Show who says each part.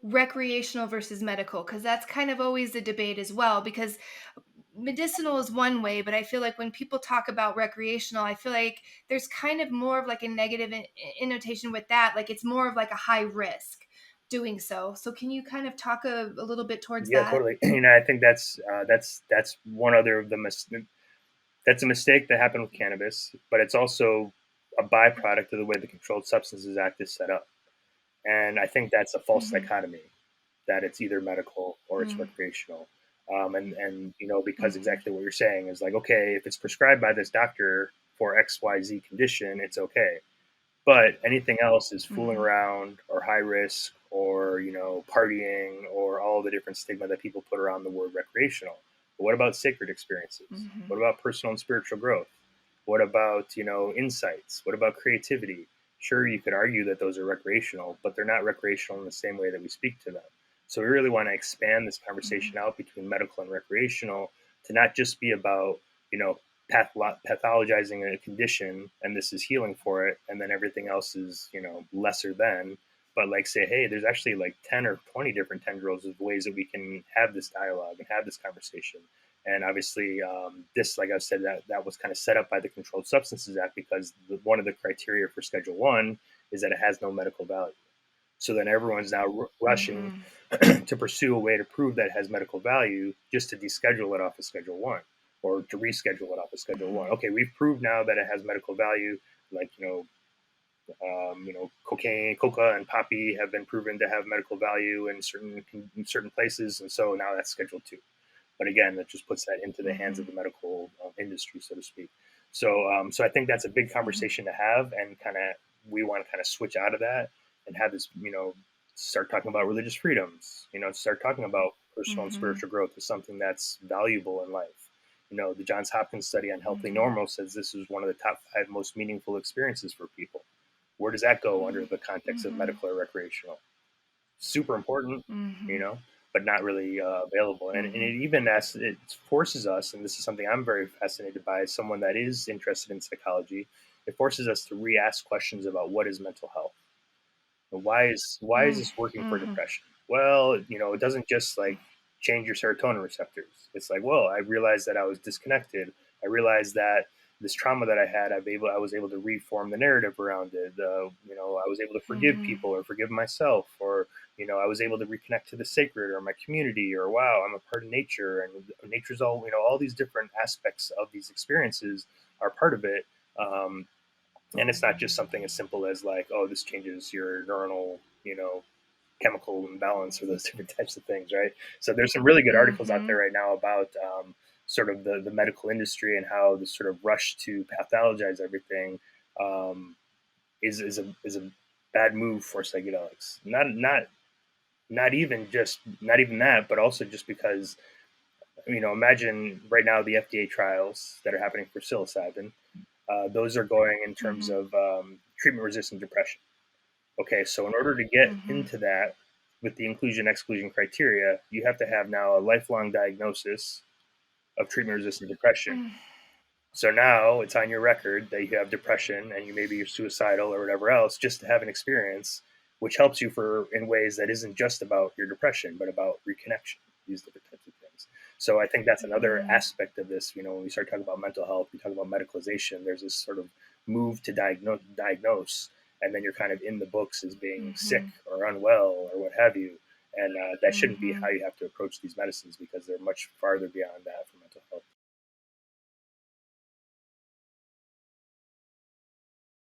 Speaker 1: recreational versus medical, because that's kind of always the debate as well, because medicinal is one way, but I feel like when people talk about recreational, I feel like there's kind of more of like a negative innotation with that. Like it's more of like a high risk doing so. So can you kind of talk a little bit towards
Speaker 2: Yeah,
Speaker 1: that?
Speaker 2: totally. I think that's one other of the that's a mistake that happened with cannabis, but it's also a byproduct of the way the Controlled Substances Act is set up. And I think that's a false
Speaker 1: Mm-hmm.
Speaker 2: dichotomy, that it's either medical or it's
Speaker 1: Mm-hmm.
Speaker 2: recreational. And because
Speaker 1: Mm-hmm.
Speaker 2: exactly what you're saying is like, okay, if it's prescribed by this doctor for XYZ condition, it's okay. But anything else is fooling
Speaker 1: Mm-hmm.
Speaker 2: around or high risk or, partying or all the different stigma that people put around the word recreational. But what about sacred experiences?
Speaker 1: Mm-hmm.
Speaker 2: What about personal and spiritual growth? What about, insights? What about creativity? Sure, you could argue that those are recreational, but they're not recreational in the same way that we speak to them. So we really want to expand this conversation out between medical and recreational to not just be about, you know, pathologizing a condition and this is healing for it, and then everything else is, lesser than. But like say, hey, there's actually like 10 or 20 different tendrils of ways that we can have this dialogue and have this conversation. And obviously, this, like I said, that was kind of set up by the Controlled Substances Act because one of the criteria for Schedule One is that it has no medical value. So then everyone's now rushing
Speaker 1: Mm-hmm.
Speaker 2: to pursue a way to prove that it has medical value just to deschedule it off of Schedule One or to reschedule it off of Schedule One. Okay, we've proved now that it has medical value, like cocaine, coca, and poppy have been proven to have medical value in certain places, and so now that's Schedule Two. But again, that just puts that into the hands of
Speaker 1: Mm-hmm.
Speaker 2: the medical industry, so to speak. So I think that's a big
Speaker 1: Mm-hmm.
Speaker 2: conversation to have, and kind of we want to kind of switch out of that and have this, start talking about religious freedoms. Start talking about personal and
Speaker 1: Mm-hmm.
Speaker 2: spiritual growth as something that's valuable in life. The Johns Hopkins study on healthy
Speaker 1: Mm-hmm.
Speaker 2: normal says this is one of the top 5 most meaningful experiences for people. Where does that go under the context of
Speaker 1: Mm-hmm.
Speaker 2: medical or recreational? Super important, you
Speaker 1: Mm-hmm.
Speaker 2: know, but not really available. And
Speaker 1: Mm-hmm.
Speaker 2: it even it forces us, and this is something I'm very fascinated by as someone that is interested in psychology. It forces us to re-ask questions about what is mental health. Why is this working for
Speaker 1: Mm-hmm.
Speaker 2: depression? Well, it doesn't just like change your serotonin receptors. It's like, well, I realized that I was disconnected. I realized that this trauma that I had, I was able to reform the narrative around it. I was able to forgive
Speaker 1: Mm-hmm.
Speaker 2: people or forgive myself, or I was able to reconnect to the sacred or my community, or wow, I'm a part of nature, and nature's all these different aspects of these experiences are part of it. Um, and it's not just something as simple as like, oh, this changes your neuronal, chemical imbalance or those different types of things, right? So there's some really good articles out there
Speaker 1: Mm-hmm.
Speaker 2: right now about sort of the medical industry and how the sort of rush to pathologize everything is a bad move for psychedelics. Not even that, but also just because imagine right now the FDA trials that are happening for psilocybin. Those are going in terms
Speaker 1: Mm-hmm.
Speaker 2: of treatment-resistant depression. Okay, so in order to get
Speaker 1: Mm-hmm.
Speaker 2: into that with the inclusion exclusion criteria, you have to have now a lifelong diagnosis of treatment-resistant depression. So now it's on your record that you have depression and you maybe you're suicidal or whatever else, just to have an experience, which helps you for in ways that isn't just about your depression, but about reconnection, these different types of things. So I think that's another
Speaker 1: Mm-hmm.
Speaker 2: aspect of this. When we start talking about mental health, we talk about medicalization. There's this sort of move to diagnose, and then you're kind of in the books as being sick
Speaker 1: Mm-hmm.
Speaker 2: or unwell or what have you. And that shouldn't be
Speaker 1: Mm-hmm.
Speaker 2: how you have to approach these medicines because they're much farther beyond